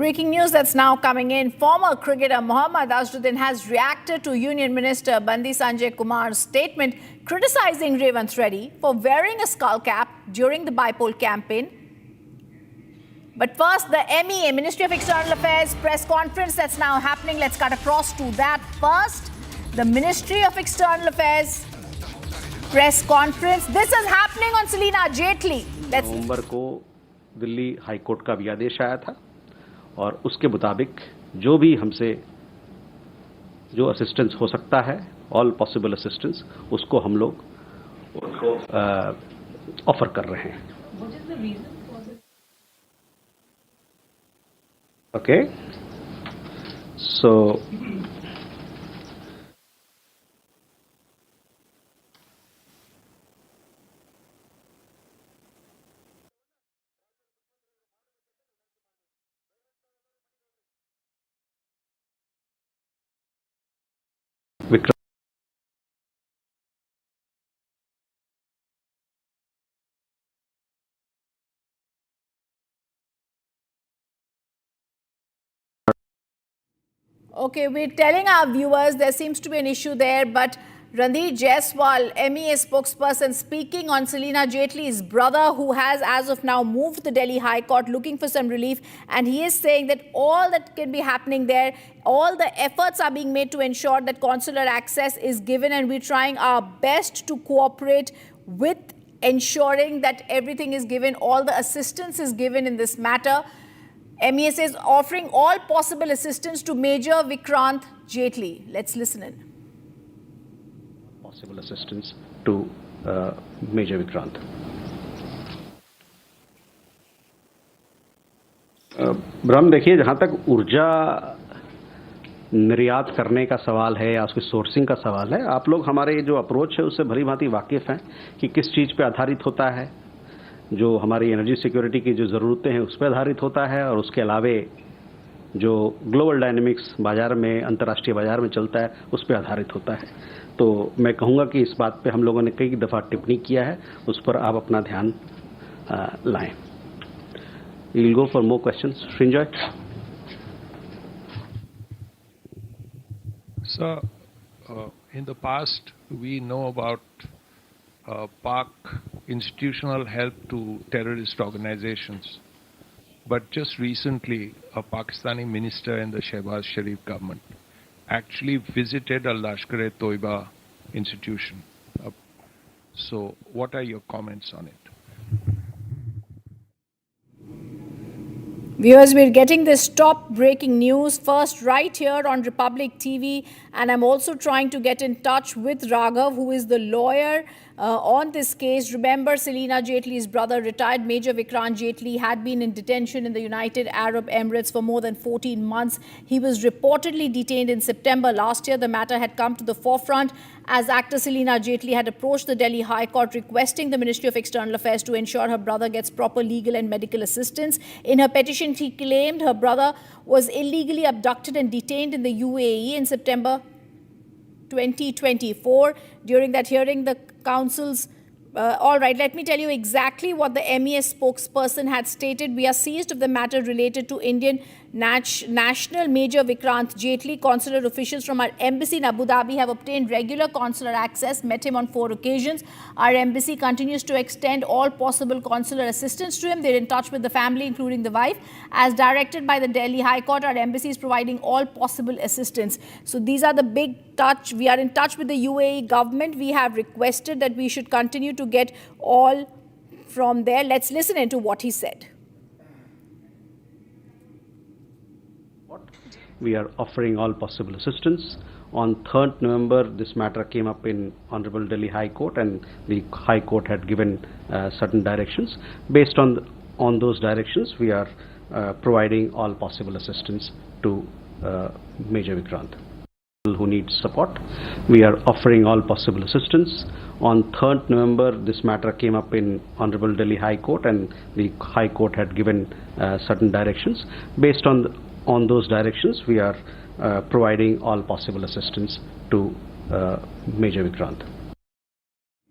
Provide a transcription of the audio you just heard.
Breaking news that's now coming in. Former cricketer Mohammad Azharuddin has reacted to Union Minister Bandi Sanjay Kumar's statement criticizing Revanth Reddy for wearing a skull cap during the Bipole campaign. But first, the MEA, Ministry of External Affairs press conference that's now happening. Let's cut across to that. First, the Ministry of External Affairs press conference. This is happening on Salina Jaitley. नवंबर को Delhi high court का भी आदेश आया था और उसके मुताबिक जो भी हमसे जो असिस्टेंस हो सकता है, ऑल पॉसिबल असिस्टेंस, उसको हम लोग ऑफर कर रहे हैं. Okay, so Vikram Okay, we're telling our viewers there seems to be an issue there, but Randeep Jaiswal, MEA spokesperson, speaking on Salina Jaitley's brother, who has as of now moved the Delhi High Court looking for some relief, and he is saying that all that can be happening there, all the efforts are being made to ensure that consular access is given, and we're trying our best to cooperate with ensuring that everything is given, all the assistance is given in this matter. MEA says offering all possible assistance to Major Vikrant Jaitley. Let's listen in. Possible assistance to Major Vikrant. ब्रह्म, देखिए, जहाँ तक ऊर्जा निर्यात करने का सवाल है या उसकी सोर्सिंग का सवाल है, आप लोग हमारे जो अप्रोच है उससे भली भांति वाकिफ़ हैं कि किस चीज़ पे आधारित होता है. जो हमारी एनर्जी सिक्योरिटी की जो ज़रूरतें हैं उस पर आधारित होता है, और उसके अलावे जो ग्लोबल डायनेमिक्स बाज़ार में, अंतर्राष्ट्रीय बाज़ार में चलता है, उस पर आधारित होता है. तो मैं कहूँगा कि इस बात पे हम लोगों ने कई दफ़ा टिप्पणी किया है, उस पर आप अपना ध्यान लाएं. We will go for more questions. Srinjoy. Sir, in the past we know about Pak institutional help to terrorist organizations, but just recently a Pakistani minister in the Shehbaz Sharif government actually visited a Lashkar-e-Toiba institution. So what are your comments on it? Viewers, we're getting this top breaking news first right here on Republic TV, and I'm also trying to get in touch with Raghav, who is the lawyer on this case. Remember, Salina Jaitley's brother, retired Major Vikrant Jaitley, had been in detention in the United Arab Emirates for more than 14 months. He was reportedly detained in September last year. The matter had come to the forefront as actor Salina Jaitley had approached the Delhi High Court requesting the Ministry of External Affairs to ensure her brother gets proper legal and medical assistance. In her petition, she claimed her brother was illegally abducted and detained in the UAE in September 2024. During that hearing, the council's all right, let me tell you exactly what the MEA spokesperson had stated. We are seized of the matter related to Indian national Major Vikrant Jaitley. Consular officials from our embassy in Abu Dhabi have obtained regular consular access, met him on 4 occasions. Our embassy continues to extend all possible consular assistance to him. They're in touch with the family, including the wife. As directed by the Delhi High Court, our embassy is providing all possible assistance. So these are the big touch. We are in touch with the UAE government. We have requested that we should continue to get all from there. Let's listen into what he said. We are offering all possible assistance. On 3rd November, this matter came up in Honorable Delhi High Court, and the High Court had given certain directions. Based on those directions, we are providing all possible assistance to Major Vikrant, who needs support. We are offering all possible assistance. On 3rd November, this matter came up in Honorable Delhi High Court, and the High Court had given certain directions. Based on those directions, we are providing all possible assistance to Major Vikrant.